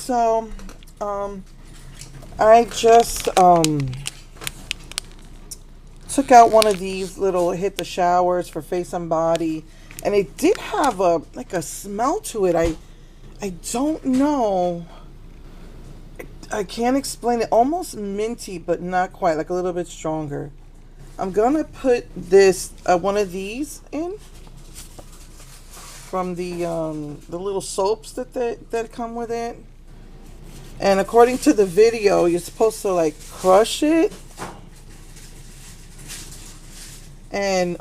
So, I just took out one of these little hit the showers for face and body, and it did have a like a smell to it. I don't know. I can't explain it. Almost minty, but not quite. Like a little bit stronger. I'm gonna put this one of these in from the little soaps that come with it. And according to the video, you're supposed to like crush it and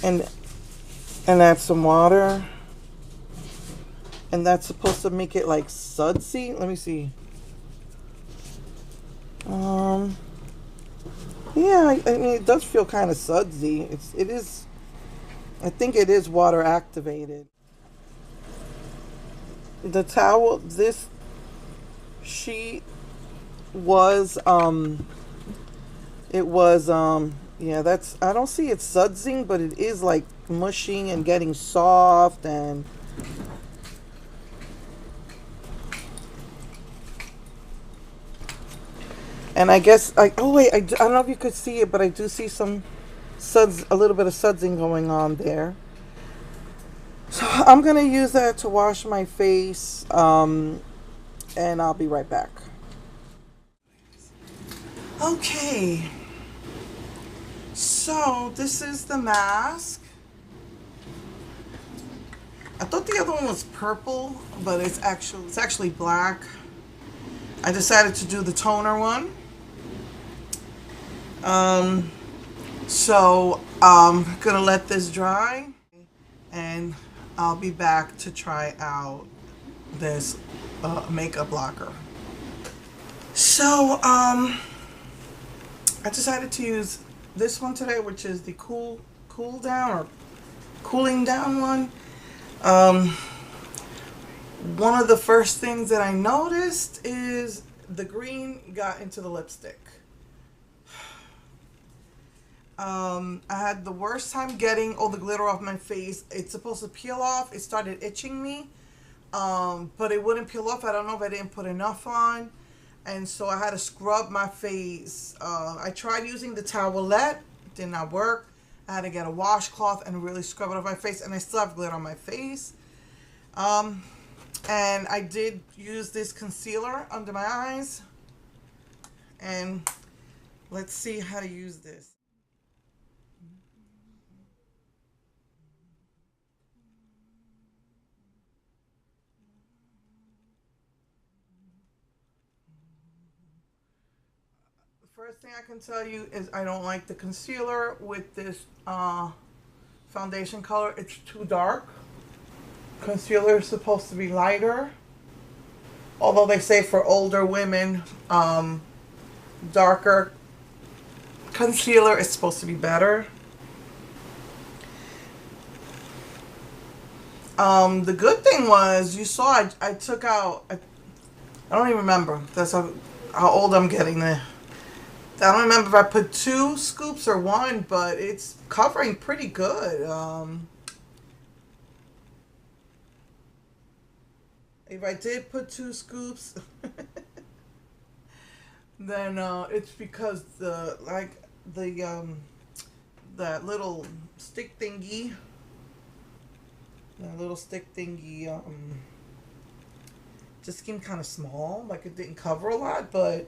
and add some water, and that's supposed to make it like sudsy. Let me see. Yeah, I mean it does feel kind of sudsy. It is. I think it is water activated. The towel, this sheet was it was yeah, that's, I don't see it sudsing, but it is like mushing and getting soft. And I guess oh wait, I don't know if you could see it, but I do see some suds, a little bit of sudsing going on there. So I'm gonna use that to wash my face, and I'll be right back. Okay, so this is the mask. I thought the other one was purple, but it's actually black. I decided to do the toner one. So I'm gonna let this dry, and I'll be back to try out this makeup blocker. So I decided to use this one today, which is the cool down or cooling down one. One of the first things that I noticed is the green got into the lipstick. I had the worst time getting all the glitter off my face. It's supposed to peel off. It started itching me, but it wouldn't peel off. I don't know if I didn't put enough on, and so I had to scrub my face. I tried using the towelette, did not work. I had to get a washcloth and really scrub it off my face, and I still have glitter on my face. And I did use this concealer under my eyes, and let's see how to use this. First thing I can tell you is I don't like the concealer with this foundation color. It's too dark. Concealer is supposed to be lighter. Although they say for older women, darker concealer is supposed to be better. The good thing was, you saw I took out, I don't even remember. That's how old I'm getting there. I don't remember if I put 2 scoops or 1, but it's covering pretty good. If I did put 2 scoops, then it's because that little stick thingy, just came kind of small. Like it didn't cover a lot, but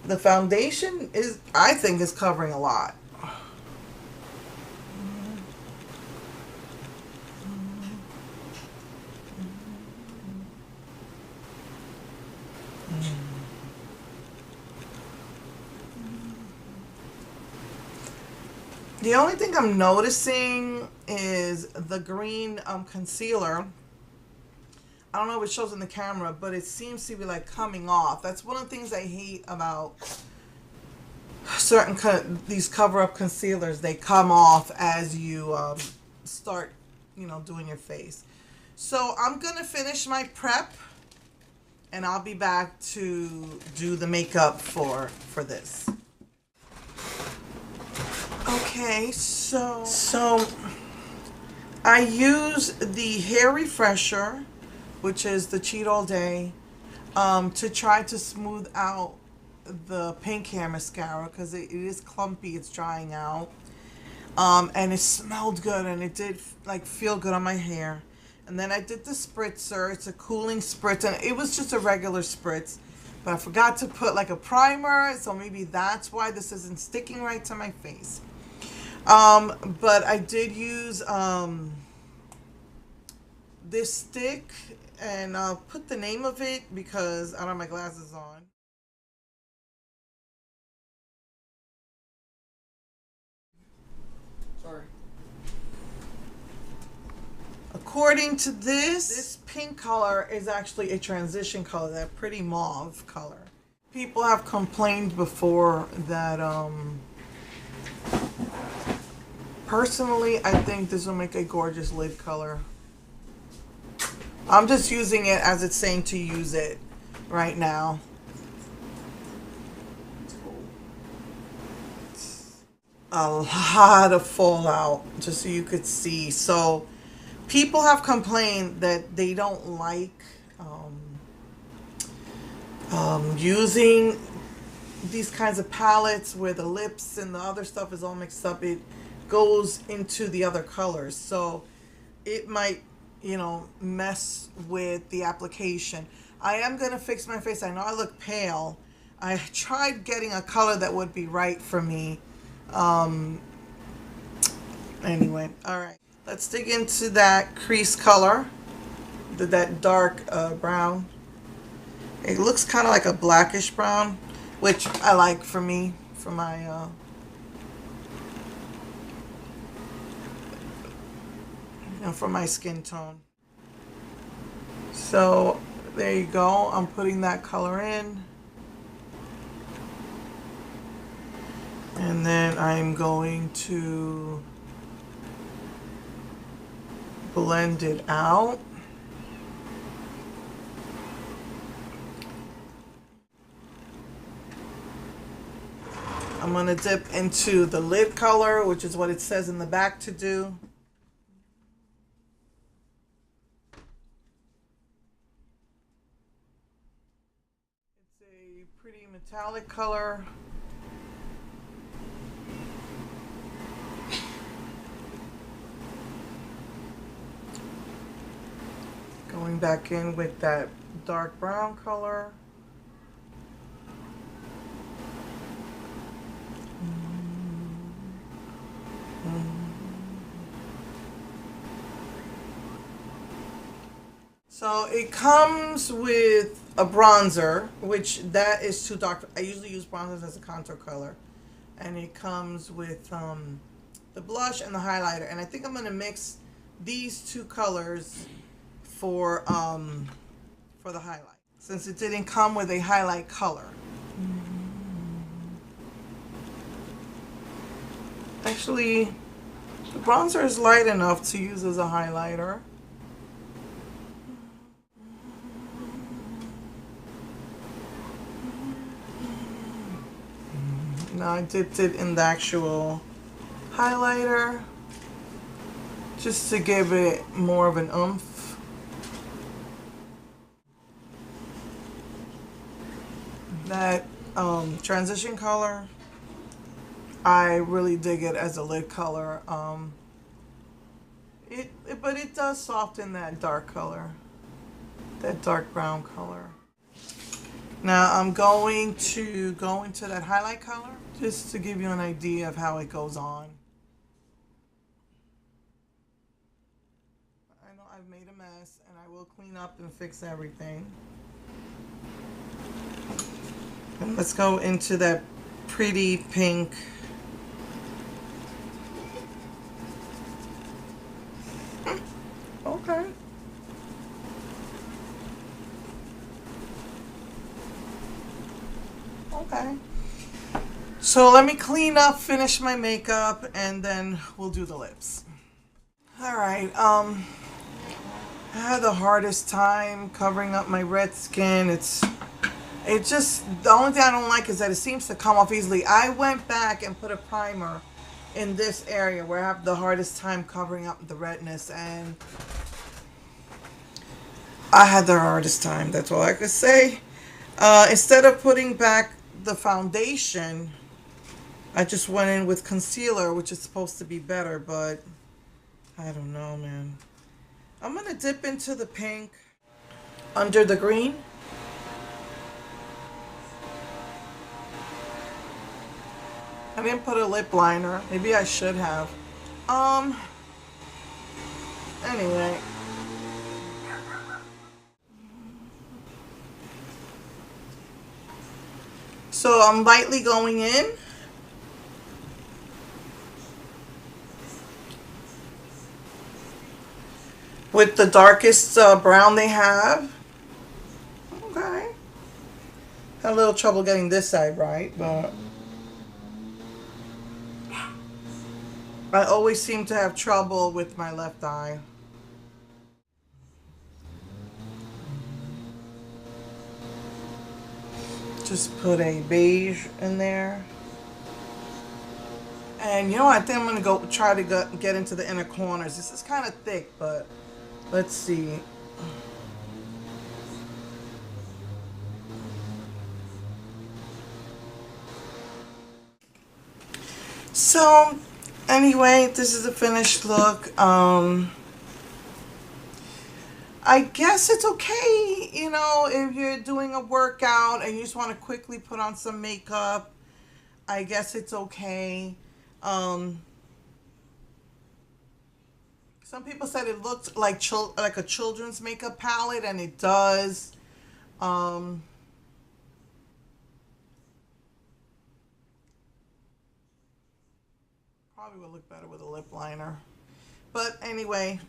the foundation I think is covering a lot. The only thing I'm noticing is the green concealer. I don't know if it shows in the camera, but it seems to be like coming off. That's one of the things I hate about these cover-up concealers. They come off as you start, doing your face. So I'm gonna finish my prep, and I'll be back to do the makeup for this. Okay, so I use the hair refresher which is the Cheat All Day, to try to smooth out the pink hair mascara because it is clumpy, it's drying out. And it smelled good and it did like feel good on my hair. And then I did the spritzer. It's a cooling spritz and it was just a regular spritz, but I forgot to put like a primer, so maybe that's why this isn't sticking right to my face. But I did use this stick, and I'll put the name of it because I don't have my glasses on. Sorry. According to this pink color is actually a transition color, that pretty mauve color. People have complained before that, personally, I think this will make a gorgeous lid color. I'm just using it as it's saying to use it right now. A lot of fallout, just so you could see. So people have complained that they don't like using these kinds of palettes where the lips and the other stuff is all mixed up. It goes into the other colors, so it might, you know, mess with the application. I am gonna fix my face. I know I look pale. I tried getting a color that would be right for me. Anyway, all right, let's dig into that crease color, that dark brown. It looks kind of like a blackish brown, which I like for me, for my for my skin tone. So there you go. I'm putting that color in. And then I'm going to blend it out. I'm going to dip into the lid color, which is what it says in the back to do. It's a pretty metallic color. Going back in with that dark brown color. So it comes with a bronzer, which that is too dark. I usually use bronzers as a contour color. And it comes with the blush and the highlighter. And I think I'm going to mix these two colors for the highlight, since it didn't come with a highlight color. Actually, the bronzer is light enough to use as a highlighter. Now I dipped it in the actual highlighter just to give it more of an oomph. That transition color, I really dig it as a lid color. But it does soften that dark color, that dark brown color. Now I'm going to go into that highlight color just to give you an idea of how it goes on. I know I've made a mess and I will clean up and fix everything. And let's go into that pretty pink. Okay. Okay. So let me clean up, finish my makeup, and then we'll do the lips. All right. I had the hardest time covering up my red skin. It just, the only thing I don't like is that it seems to come off easily. I went back and put a primer in this area where I have the hardest time covering up the redness, and I had the hardest time. That's all I could say. Instead of putting back the foundation, I just went in with concealer, which is supposed to be better, but I don't know, man. I'm gonna dip into the pink under the green. I didn't put a lip liner. Maybe I should have. Um, anyway. So I'm lightly going in. With the darkest brown they have. Okay. Had a little trouble getting this side right, but I always seem to have trouble with my left eye. Just put a beige in there. And you know what? I think I'm going to go try to get into the inner corners. This is kind of thick, but let's see. So, anyway, this is a finished look. I guess it's okay, you know, if you're doing a workout and you just want to quickly put on some makeup. I guess it's okay. Um, some people said it looked like a children's makeup palette, and it does. Um, Probably would look better with a lip liner. But anyway,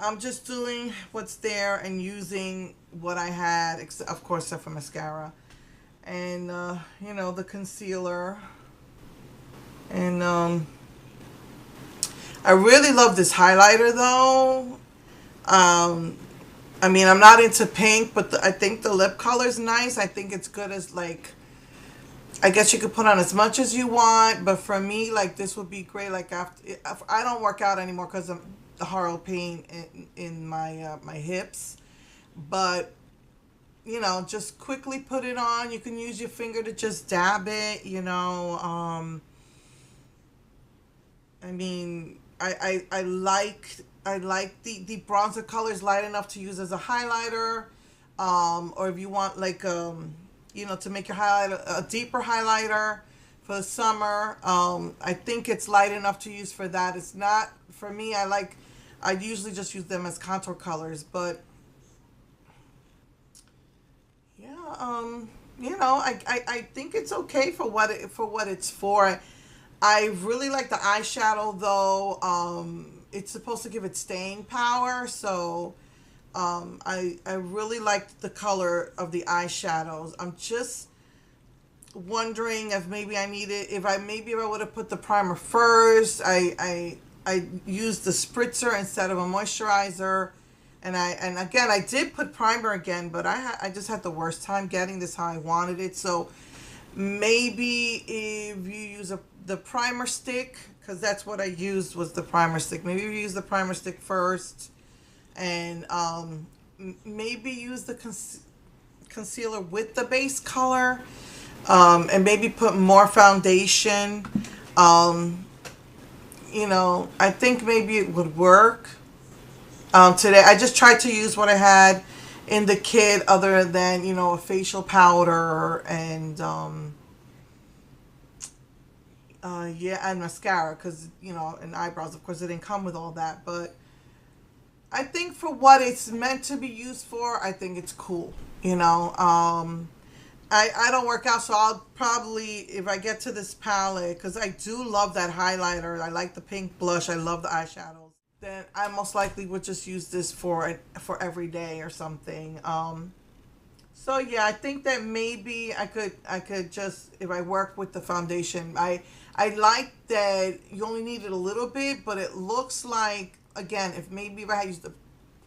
I'm just doing what's there and using what I had, of course, except for mascara. And, you know, the concealer. And, I really love this highlighter, though. I mean, I'm not into pink, but I think the lip color is nice. I think it's good as, like, I guess you could put on as much as you want, but for me, like, this would be great. Like, after I don't work out anymore because of the horrible pain in my my hips, but you know, just quickly put it on. You can use your finger to just dab it. You know, I mean, I like the bronzer colors light enough to use as a highlighter, or if you want like you know, to make your highlighter a deeper highlighter for the summer. I think it's light enough to use for that. It's not for me. I usually just use them as contour colors, but yeah, you know, I think it's okay for what it's for. I really like the eyeshadow though. It's supposed to give it staying power, so I really liked the color of the eyeshadows. I'm just wondering if maybe if I would have put the primer first. I used the spritzer instead of a moisturizer, and again I did put primer again, but I just had the worst time getting this how I wanted it. So maybe if you use the primer stick, because that's what I used was the primer stick. Maybe you use the primer stick first, and maybe use the concealer with the base color, and maybe put more foundation. You know, I think maybe it would work. Today I just tried to use what I had in the kit, other than, you know, a facial powder and yeah, and mascara, because, you know, and eyebrows, of course it didn't come with all that, but I think for what it's meant to be used for, I think it's cool. You know, I don't work out, so I'll probably, if I get to this palette, because I do love that highlighter, I like the pink blush, I love the eyeshadows, then I most likely would just use this for every day or something. So yeah, I think that maybe I could just, if I work with the foundation, I like that you only needed a little bit, but it looks like, again, if I had used the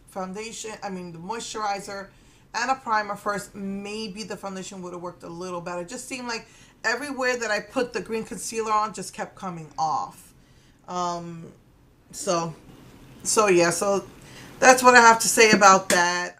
foundation, I mean the moisturizer and a primer first, maybe the foundation would have worked a little better. It just seemed like everywhere that I put the green concealer on just kept coming off. So yeah, so that's what I have to say about that.